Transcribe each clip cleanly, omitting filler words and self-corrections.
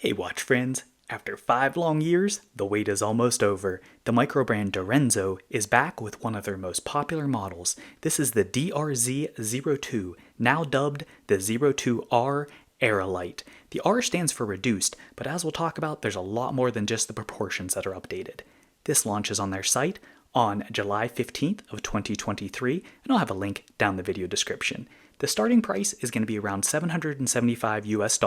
Hey watch friends, after 5 long years, the wait is almost over. The micro brand Direnzo is back with one of their most popular models. This is the DRZ02, now dubbed the DRZ02R Aerolite. The R stands for reduced, but as we'll talk about, there's a lot more than just the proportions that are updated. This launches on their site on July 15th of 2023, and I'll have a link down the video description. The starting price is going to be around $775 US.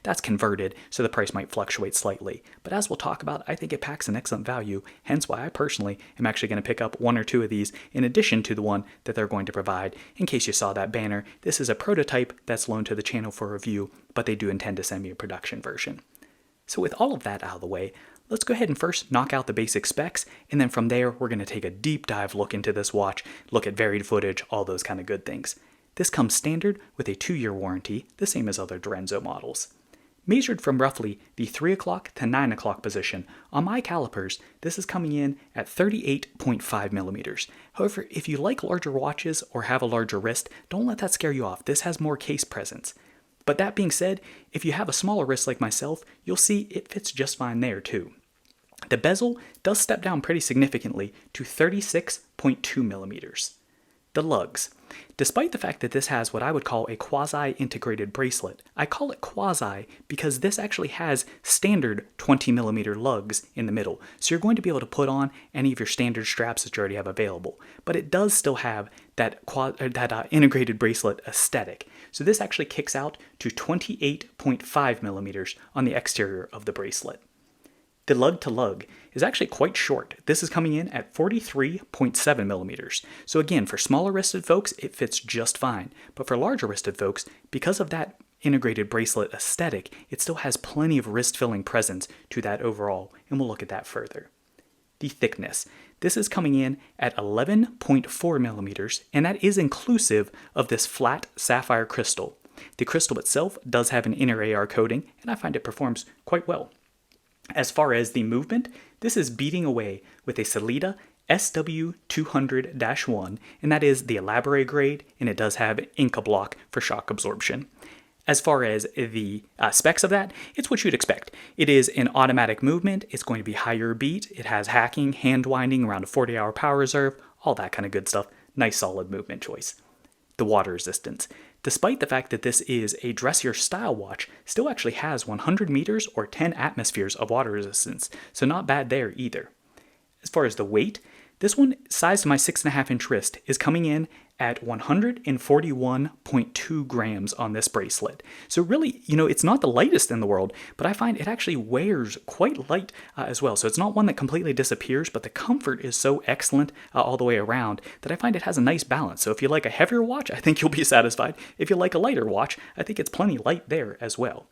That's converted, so the price might fluctuate slightly. But as we'll talk about, I think it packs an excellent value, hence why I personally am actually going to pick up 1 or 2 of these in addition to the one that they're going to provide. In case you saw that banner, this is a prototype that's loaned to the channel for review, but they do intend to send me a production version. So with all of that out of the way, let's go ahead and first knock out the basic specs, and then from there we're going to take a deep dive look into this watch, look at varied footage, all those kind of good things. This comes standard with a 2-year warranty, the same as other Direnzo models. Measured from roughly the 3 o'clock to 9 o'clock position, on my calipers, this is coming in at 38.5 millimeters. However, if you like larger watches or have a larger wrist, don't let that scare you off. This has more case presence. But that being said, if you have a smaller wrist like myself, you'll see it fits just fine there too. The bezel does step down pretty significantly to 36.2 millimeters. The lugs. Despite the fact that this has what I would call a quasi-integrated bracelet, I call it quasi because this actually has standard 20mm lugs in the middle, so you're going to be able to put on any of your standard straps that you already have available, but it does still have that integrated bracelet aesthetic. So this actually kicks out to 28.5mm on the exterior of the bracelet. The lug to lug is actually quite short. This is coming in at 43.7 millimeters. So again, for smaller wristed folks, it fits just fine. But for larger wristed folks, because of that integrated bracelet aesthetic, it still has plenty of wrist filling presence to that overall, and we'll look at that further. The thickness. This is coming in at 11.4 millimeters, and that is inclusive of this flat sapphire crystal. The crystal itself does have an inner AR coating, and I find it performs quite well. As far as the movement, this is beating away with a Sellita SW200-1, and that is the elaborate grade, and it does have Inca block for shock absorption. As far as the specs of that, it's what you'd expect. It is an automatic movement, it's going to be higher beat, it has hacking, hand winding, around a 40-hour power reserve, all that kind of good stuff. Nice solid movement choice. The water resistance. Despite the fact that this is a dressier style watch, still actually has 100 meters or 10 atmospheres of water resistance, so not bad there either. As far as the weight, this one, sized to my 6.5-inch wrist, is coming in at 141.2 grams on this bracelet. So really, it's not the lightest in the world, but I find it actually wears quite light as well. So it's not one that completely disappears, but the comfort is so excellent all the way around that I find it has a nice balance. So if you like a heavier watch, I think you'll be satisfied. If you like a lighter watch, I think it's plenty light there as well.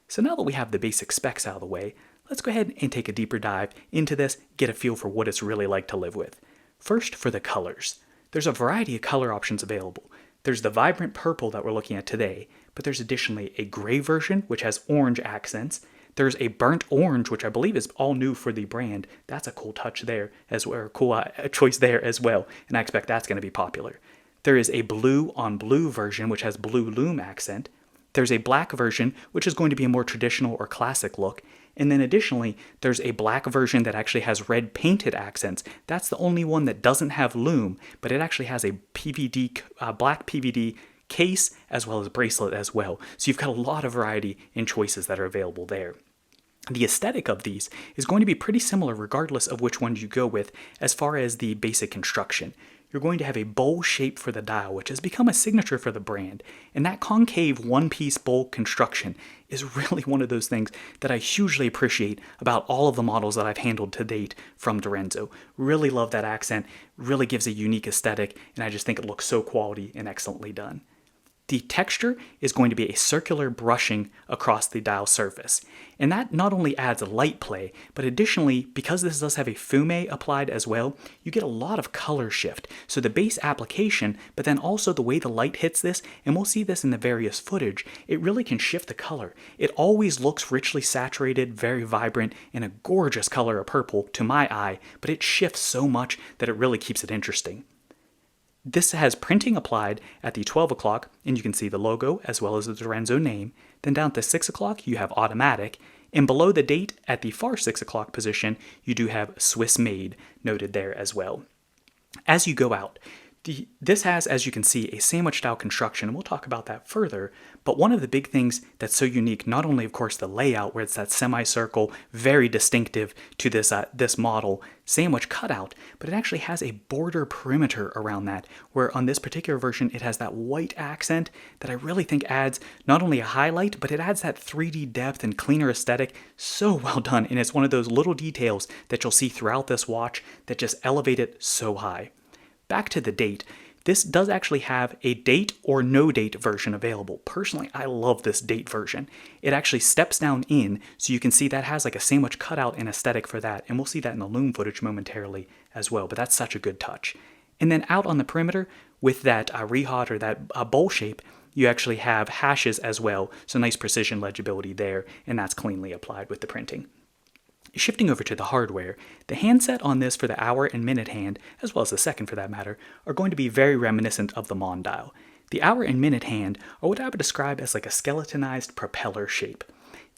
So now that we have the basic specs out of the way, let's go ahead and take a deeper dive into this, get a feel for what it's really like to live with. First, for the colors. There's a variety of color options available. There's the vibrant purple that we're looking at today, but there's additionally a gray version, which has orange accents. There's a burnt orange, which I believe is all new for the brand. That's a cool touch there, as well, or cool choice there as well, and I expect that's going to be popular. There is a blue on blue version, which has blue loom accent. There's a black version, which is going to be a more traditional or classic look. And then additionally, there's a black version that actually has red painted accents. That's the only one that doesn't have loom, but it actually has a black PVD case as well as bracelet as well. So you've got a lot of variety in choices that are available there. The aesthetic of these is going to be pretty similar regardless of which ones you go with as far as the basic construction. You're going to have a bowl shape for the dial, which has become a signature for the brand. And that concave one-piece bowl construction is really one of those things that I hugely appreciate about all of the models that I've handled to date from Direnzo. Really love that accent, really gives a unique aesthetic, and I just think it looks so quality and excellently done. The texture is going to be a circular brushing across the dial surface. And that not only adds light play, but additionally, because this does have a fume applied as well, you get a lot of color shift. So the base application, but then also the way the light hits this, and we'll see this in the various footage, it really can shift the color. It always looks richly saturated, very vibrant, and a gorgeous color of purple to my eye, but it shifts so much that it really keeps it interesting. This has printing applied at the 12 o'clock, and you can see the logo as well as the Direnzo name. Then down to 6 o'clock, you have automatic. And below the date, at the far 6 o'clock position, you do have Swiss made noted there as well. As you go out, this has, as you can see, a sandwich style construction, and we'll talk about that further. But one of the big things that's so unique, not only of course the layout where it's that semicircle, very distinctive to this model sandwich cutout, but it actually has a border perimeter around that, where on this particular version it has that white accent that I really think adds not only a highlight, but it adds that 3D depth and cleaner aesthetic. So well done, and it's one of those little details that you'll see throughout this watch that just elevate it so high. Back to the date, this does actually have a date or no date version available. Personally, I love this date version. It actually steps down in, so you can see that has like a sandwich cutout and aesthetic for that, and we'll see that in the loom footage momentarily as well, but that's such a good touch. And then out on the perimeter, with that rehaut or that bowl shape, you actually have hashes as well, so nice precision legibility there, and that's cleanly applied with the printing. Shifting over to the hardware, the handset on this for the hour and minute hand, as well as the second for that matter, are going to be very reminiscent of the Mondial. The hour and minute hand are what I would describe as like a skeletonized propeller shape.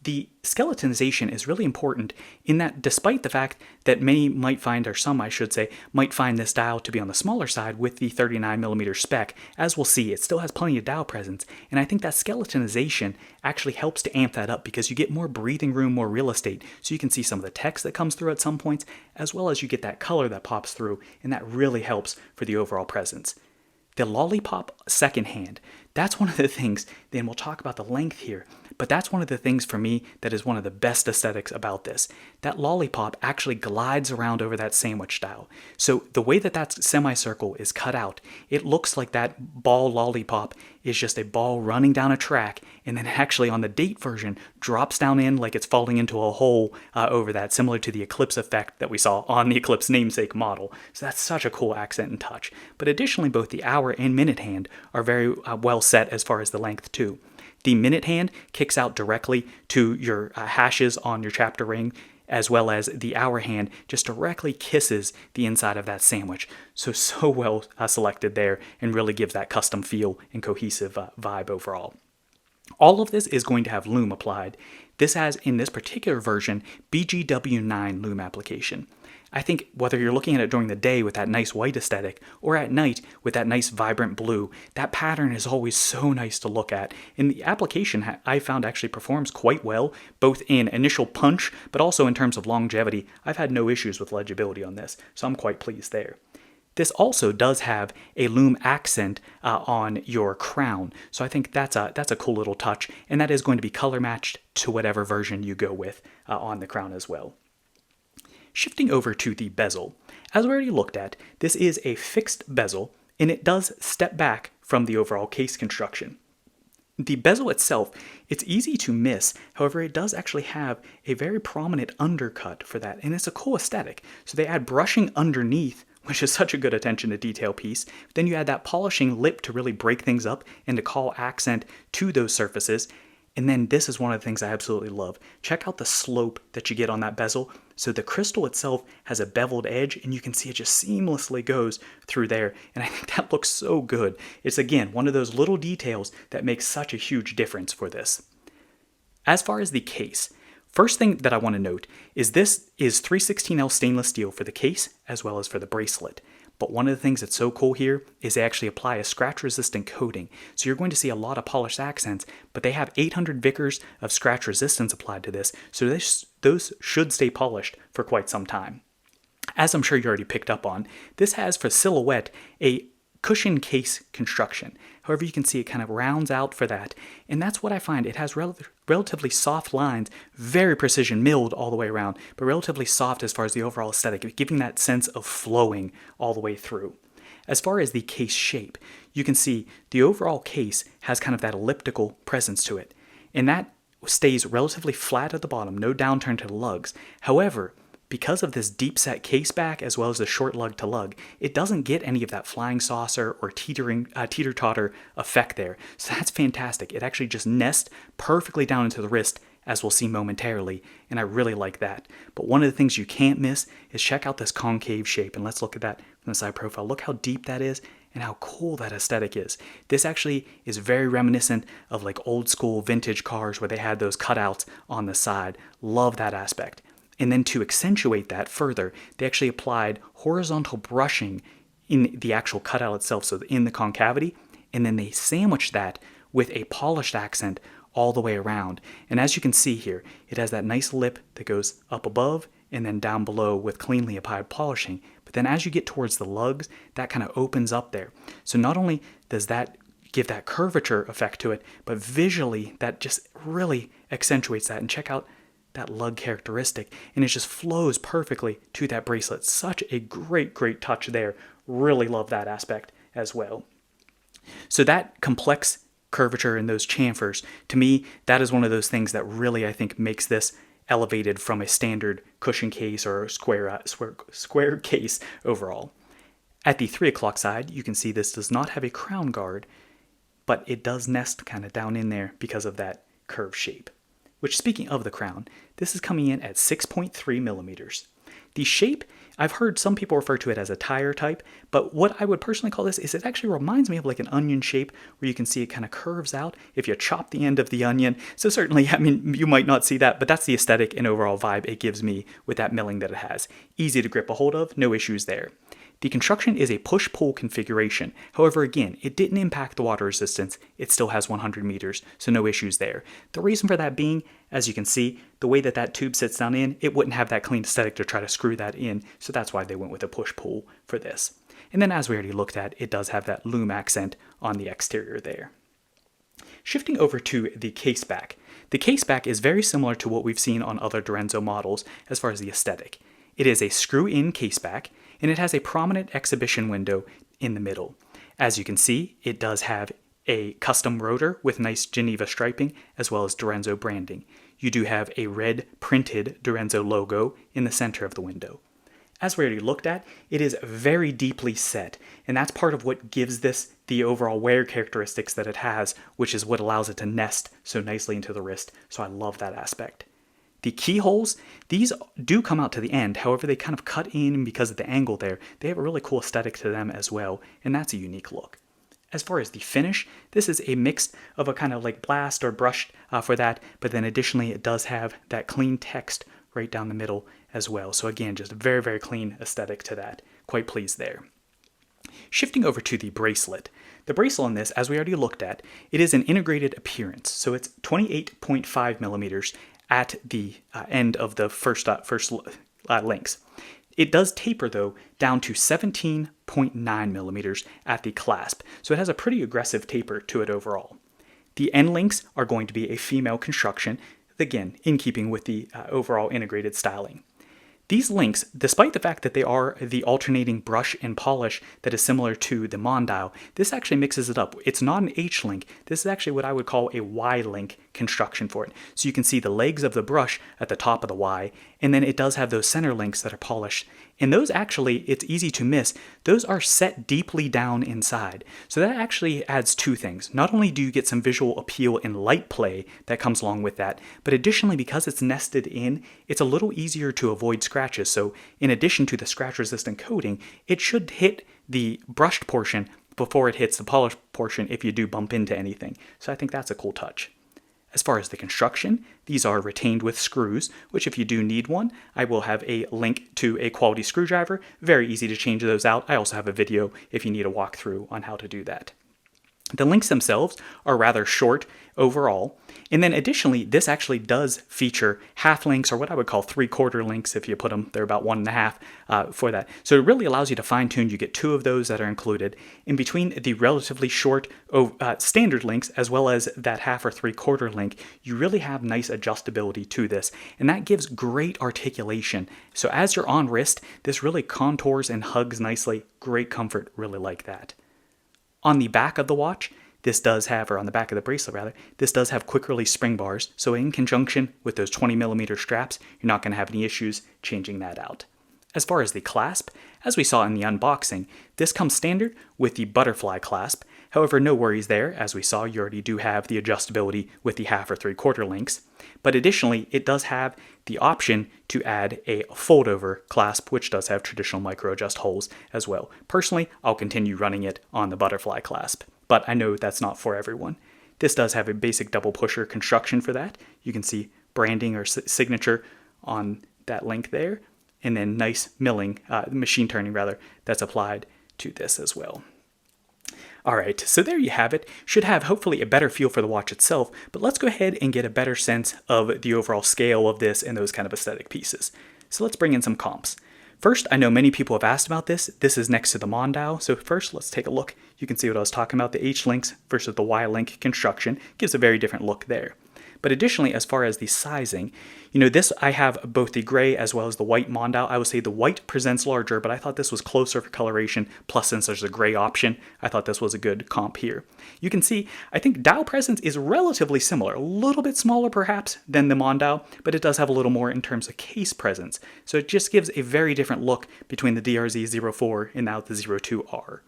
The skeletonization is really important in that despite the fact that many might find, or some I should say, might find this dial to be on the smaller side with the 39mm spec, as we'll see, it still has plenty of dial presence, and I think that skeletonization actually helps to amp that up because you get more breathing room, more real estate, so you can see some of the text that comes through at some points, as well as you get that color that pops through, and that really helps for the overall presence. The Lollipop second hand, that's one of the things, then we'll talk about the length here, but that's one of the things for me that is one of the best aesthetics about this. That lollipop actually glides around over that sandwich style. So the way that that semicircle is cut out, it looks like that ball lollipop is just a ball running down a track, and then actually on the date version drops down in like it's falling into a hole over that, similar to the Eclipse effect that we saw on the Eclipse namesake model. So that's such a cool accent and touch. But additionally, both the hour and minute hand are very well set as far as the length too. The minute hand kicks out directly to your hashes on your chapter ring, as well as the hour hand just directly kisses the inside of that sandwich. So well selected there, and really gives that custom feel and cohesive vibe overall. All of this is going to have loom applied. This has, in this particular version, BGW9 loom application. I think whether you're looking at it during the day with that nice white aesthetic or at night with that nice vibrant blue, that pattern is always so nice to look at. And the application I found actually performs quite well, both in initial punch, but also in terms of longevity. I've had no issues with legibility on this, so I'm quite pleased there. This also does have a loom accent on your crown, so I think that's a cool little touch, and that is going to be color matched to whatever version you go with on the crown as well. Shifting over to the bezel, as we already looked at, this is a fixed bezel, and it does step back from the overall case construction. The bezel itself, it's easy to miss, however it does actually have a very prominent undercut for that, and it's a cool aesthetic. So they add brushing underneath, which is such a good attention to detail piece. Then you add that polishing lip to really break things up and to call accent to those surfaces. And then this is one of the things I absolutely love. Check out the slope that you get on that bezel. So the crystal itself has a beveled edge, and you can see it just seamlessly goes through there. And I think that looks so good. It's, again, one of those little details that makes such a huge difference for this. As far as the case, first thing that I want to note is this is 316L stainless steel for the case as well as for the bracelet. But one of the things that's so cool here is they actually apply a scratch-resistant coating. So you're going to see a lot of polished accents, but they have 800 Vickers of scratch resistance applied to this, so those should stay polished for quite some time. As I'm sure you already picked up on, this has for silhouette a cushion case construction. However, you can see it kind of rounds out for that, and that's what I find. It has relatively soft lines, very precision milled all the way around, but relatively soft as far as the overall aesthetic, giving that sense of flowing all the way through. As far as the case shape, you can see the overall case has kind of that elliptical presence to it, and that stays relatively flat at the bottom, no downturn to the lugs. However, because of this deep set case back as well as the short lug to lug, it doesn't get any of that flying saucer or teeter-totter effect there. So that's fantastic. It actually just nests perfectly down into the wrist, as we'll see momentarily, and I really like that. But one of the things you can't miss is check out this concave shape, and let's look at that from the side profile. Look how deep that is, and how cool that aesthetic is. This actually is very reminiscent of like old school vintage cars where they had those cutouts on the side. Love that aspect. And then to accentuate that further, they actually applied horizontal brushing in the actual cutout itself, so in the concavity, and then they sandwiched that with a polished accent all the way around. And as you can see here, it has that nice lip that goes up above and then down below with cleanly applied polishing. But then as you get towards the lugs, that kind of opens up there. So not only does that give that curvature effect to it, but visually that just really accentuates that. And check out that lug characteristic, and it just flows perfectly to that bracelet. Such a great, great touch there. Really love that aspect as well. So that complex curvature and those chamfers, to me, that is one of those things that really, I think, makes this elevated from a standard cushion case or a square case overall. At the 3 o'clock side, you can see this does not have a crown guard, but it does nest kind of down in there because of that curved shape. Which, speaking of the crown, this is coming in at 6.3 millimeters. The shape, I've heard some people refer to it as a tire type, but what I would personally call this is it actually reminds me of like an onion shape where you can see it kind of curves out if you chop the end of the onion. So certainly, I mean, you might not see that, but that's the aesthetic and overall vibe it gives me with that milling that it has. Easy to grip a hold of, no issues there. The construction is a push-pull configuration. However, again, it didn't impact the water resistance. It still has 100 meters, so no issues there. The reason for that being, as you can see, the way that that tube sits down in, it wouldn't have that clean aesthetic to try to screw that in, so that's why they went with a push-pull for this. And then as we already looked at, it does have that loom accent on the exterior there. Shifting over to the case back. The case back is very similar to what we've seen on other Direnzo models as far as the aesthetic. It is a screw-in case back, and it has a prominent exhibition window in the middle. As you can see, it does have a custom rotor with nice Geneva striping as well as Direnzo branding. You do have a red printed Direnzo logo in the center of the window. As we already looked at, it is very deeply set, and that's part of what gives this the overall wear characteristics that it has, which is what allows it to nest so nicely into the wrist, so I love that aspect. The keyholes, these do come out to the end, however they kind of cut in because of the angle there. They have a really cool aesthetic to them as well, and that's a unique look. As far as the finish, this is a mix of a kind of like blast or brushed for that, but then additionally it does have that clean text right down the middle as well. So again, just a very, very clean aesthetic to that. Quite pleased there. Shifting over to the bracelet. The bracelet on this, as we already looked at, it is an integrated appearance. So it's 28.5 millimeters at the end of the first links. It does taper, though, down to 17.9 millimeters at the clasp, so it has a pretty aggressive taper to it overall. The end links are going to be a female construction, again, in keeping with the overall integrated styling. These links, despite the fact that they are the alternating brush and polish that is similar to the Mondial, this actually mixes it up. It's not an H-link. This is actually what I would call a Y-link construction for it. So you can see the legs of the brush at the top of the Y, and then it does have those center links that are polished. And those actually, it's easy to miss, those are set deeply down inside. So that actually adds two things. Not only do you get some visual appeal and light play that comes along with that, but additionally, because it's nested in, it's a little easier to avoid scratches. So in addition to the scratch resistant coating, it should hit the brushed portion before it hits the polished portion if you do bump into anything. So I think that's a cool touch. As far as the construction, these are retained with screws, which if you do need one, I will have a link to a quality screwdriver. Very easy to change those out. I also have a video if you need a walkthrough on how to do that. The links themselves are rather short overall, and then additionally, this actually does feature half links, or what I would call 3/4 links if you put them, they're about 1.5 for that. So it really allows you to fine tune. You get 2 of those that are included. In between the relatively short standard links, as well as that half or 3/4 link, you really have nice adjustability to this, and that gives great articulation. So as you're on wrist, this really contours and hugs nicely. Great comfort, really like that. On the back of the watch, this does have, or on the back of the bracelet rather, this does have quick release spring bars. So in conjunction with those 20mm straps, you're not going to have any issues changing that out. As far as the clasp, as we saw in the unboxing, this comes standard with the butterfly clasp. However, no worries there. As we saw, you already do have the adjustability with the 1/2 or 3/4 links. But additionally, it does have the option to add a fold-over clasp, which does have traditional micro-adjust holes as well. Personally, I'll continue running it on the butterfly clasp, but I know that's not for everyone. This does have a basic double pusher construction for that. You can see branding or signature on that link there, and then nice milling, machine turning rather, that's applied to this as well. Alright, so there you have it. Should have hopefully a better feel for the watch itself, but let's go ahead and get a better sense of the overall scale of this and those kind of aesthetic pieces. So let's bring in some comps. First, I know many people have asked about this. This is next to the Mondial, so first let's take a look. You can see what I was talking about, the H-links versus the Y-link construction. Gives a very different look there. But additionally, as far as the sizing, this I have both the gray as well as the white Mondial. I would say the white presents larger, but I thought this was closer for coloration. Plus, since there's a gray option, I thought this was a good comp here. You can see, I think dial presence is relatively similar, a little bit smaller perhaps than the Mondial, but it does have a little more in terms of case presence. So it just gives a very different look between the DRZ04 and now the 02R.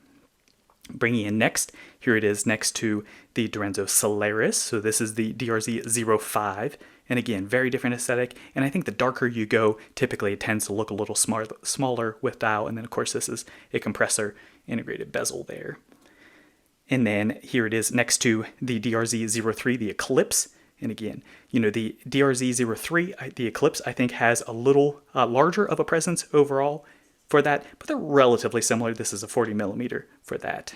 Bringing in next, here it is next to the Direnzo Solaris. So this is the DRZ05. And again, very different aesthetic. And I think the darker you go, typically it tends to look a little smaller with dial. And then of course this is a compressor integrated bezel there. And then here it is next to the DRZ03, the Eclipse. And again, the DRZ03, the Eclipse, I think has a little larger of a presence overall for that, but they're relatively similar. This is a 40mm for that.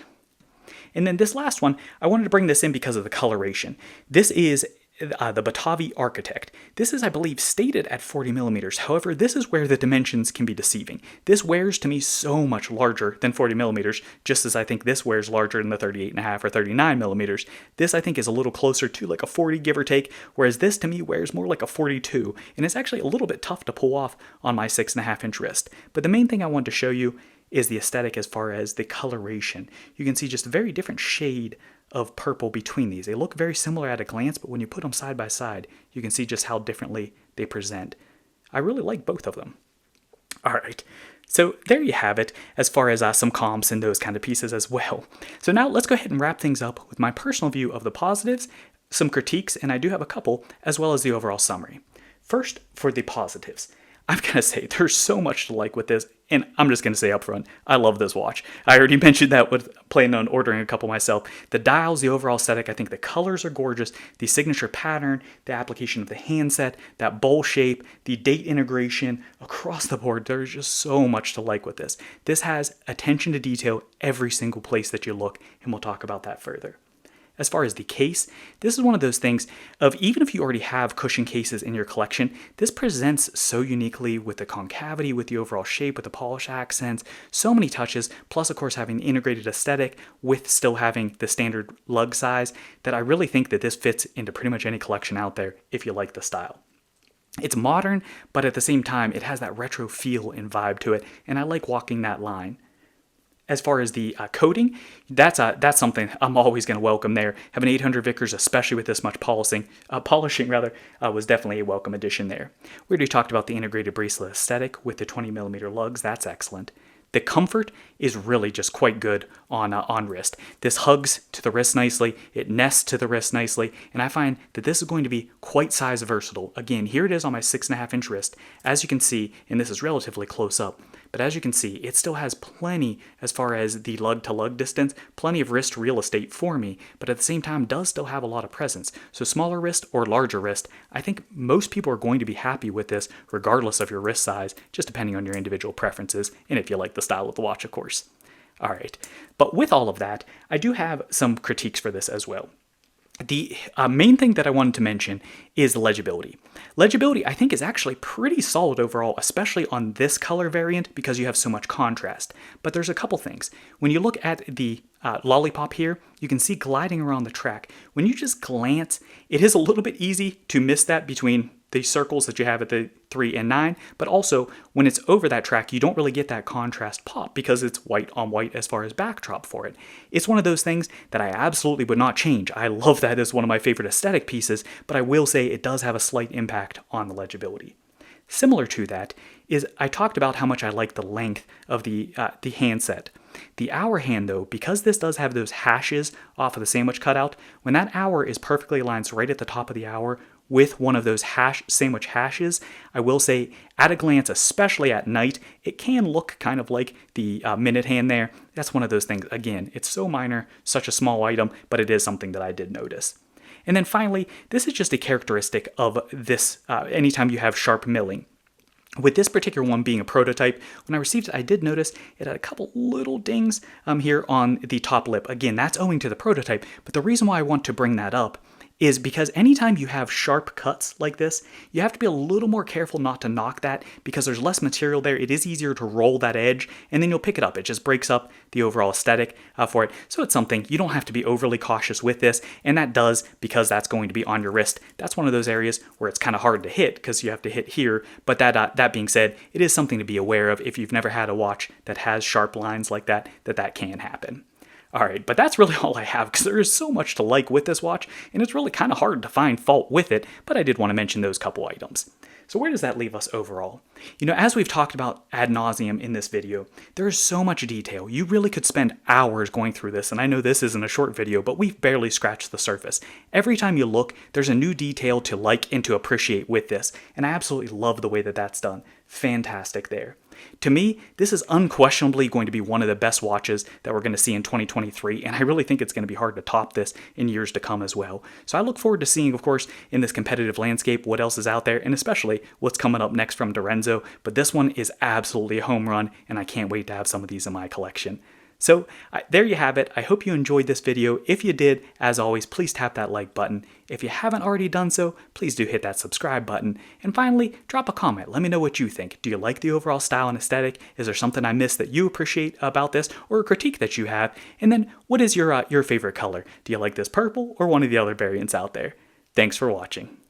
And then this last one, I wanted to bring this in because of the coloration. This is the Batavi Architect. This is, I believe, stated at 40mm. However, this is where the dimensions can be deceiving. This wears to me so much larger than 40mm, just as I think this wears larger than the 38.5 or 39mm. This, I think, is a little closer to like a 40, give or take, whereas this to me wears more like a 42, and it's actually a little bit tough to pull off on my 6.5-inch wrist. But the main thing I wanted to show you is the aesthetic as far as the coloration. You can see just a very different shade of purple between these. They look very similar at a glance, but when you put them side by side, you can see just how differently they present. I really like both of them. All right, so there you have it as far as some comps and those kind of pieces as well. So now let's go ahead and wrap things up with my personal view of the positives, some critiques, and I do have a couple, as well as the overall summary. First, for the positives. I'm going to say there's so much to like with this, and I'm just going to say up front, I love this watch. I already mentioned that with planning on ordering a couple myself. The dials, the overall aesthetic, I think the colors are gorgeous, the signature pattern, the application of the handset, that bowl shape, the date integration, across the board, there's just so much to like with this. This has attention to detail every single place that you look, and we'll talk about that further. As far as the case, this is one of those things of even if you already have cushion cases in your collection, this presents so uniquely with the concavity, with the overall shape, with the polish accents, so many touches, plus of course having the integrated aesthetic with still having the standard lug size, that I really think that this fits into pretty much any collection out there if you like the style. It's modern, but at the same time, it has that retro feel and vibe to it, and I like walking that line. As far as the coating, that's something I'm always going to welcome there. Having 800 Vickers, especially with this much polishing, was definitely a welcome addition there. We already talked about the integrated bracelet aesthetic with the 20mm lugs. That's excellent. The comfort is really just quite good on wrist. This hugs to the wrist nicely, it nests to the wrist nicely, and I find that this is going to be quite size versatile. Again, here it is on my 6.5-inch wrist. As you can see, and this is relatively close up, but as you can see, it still has plenty, as far as the lug-to-lug distance, plenty of wrist real estate for me, but at the same time does still have a lot of presence. So smaller wrist or larger wrist, I think most people are going to be happy with this regardless of your wrist size, just depending on your individual preferences and if you like the style of the watch, of course. All right, but with all of that, I do have some critiques for this as well. The main thing that I wanted to mention is legibility. Legibility, I think, is actually pretty solid overall, especially on this color variant because you have so much contrast. But there's a couple things. When you look at the lollipop here, you can see gliding around the track. When you just glance, it is a little bit easy to miss that between the circles that you have at the 3 and 9, but also when it's over that track, you don't really get that contrast pop because it's white on white as far as backdrop for it. It's one of those things that I absolutely would not change. I love that as one of my favorite aesthetic pieces, but I will say it does have a slight impact on the legibility. Similar to that is I talked about how much I like the length of the handset. The hour hand though, because this does have those hashes off of the sandwich cutout, when that hour is perfectly aligned right at the top of the hour with one of those sandwich hashes, I will say at a glance, especially at night, it can look kind of like the minute hand there. That's one of those things. Again, it's so minor, such a small item, but it is something that I did notice. And then finally, this is just a characteristic of this anytime you have sharp milling. With this particular one being a prototype, when I received it, I did notice it had a couple little dings here on the top lip. Again, that's owing to the prototype, but the reason why I want to bring that up is because anytime you have sharp cuts like this, you have to be a little more careful not to knock that because there's less material there. It is easier to roll that edge and then you'll pick it up. It just breaks up the overall aesthetic for it. So it's something you don't have to be overly cautious with this, and that does because that's going to be on your wrist. That's one of those areas where it's kind of hard to hit because you have to hit here. But that being said, it is something to be aware of if you've never had a watch that has sharp lines like that, that can happen. Alright, but that's really all I have because there is so much to like with this watch, and it's really kind of hard to find fault with it, but I did want to mention those couple items. So where does that leave us overall? You know, as we've talked about ad nauseum in this video, there is so much detail. You really could spend hours going through this, and I know this isn't a short video, but we've barely scratched the surface. Every time you look, there's a new detail to like and to appreciate with this, and I absolutely love the way that that's done. Fantastic there. To me, this is unquestionably going to be one of the best watches that we're going to see in 2023, and I really think it's going to be hard to top this in years to come as well. So I look forward to seeing, of course, in this competitive landscape, what else is out there, and especially what's coming up next from Direnzo, but this one is absolutely a home run, and I can't wait to have some of these in my collection. So there you have it. I hope you enjoyed this video. If you did, as always, please tap that like button. If you haven't already done so, please do hit that subscribe button. And finally, drop a comment. Let me know what you think. Do you like the overall style and aesthetic? Is there something I missed that you appreciate about this, or a critique that you have? And then, what is your favorite color? Do you like this purple or one of the other variants out there? Thanks for watching.